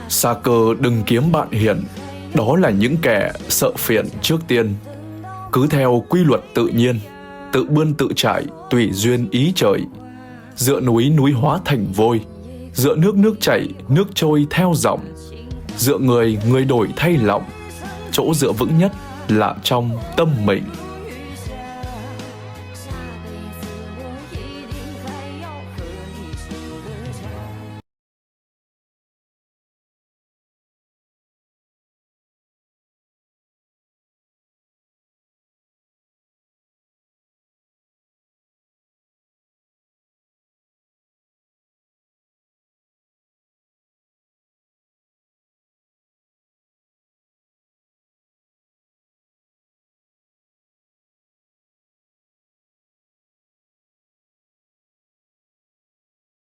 Sa cơ đừng kiếm bạn hiền, đó là những kẻ sợ phiền trước tiên. Cứ theo quy luật tự nhiên, tự bươn tự trải, tùy duyên ý trời. Dựa núi núi hóa thành vôi, dựa nước nước chảy, nước trôi theo dòng. Dựa người người đổi thay lòng, chỗ dựa vững nhất là trong tâm mình.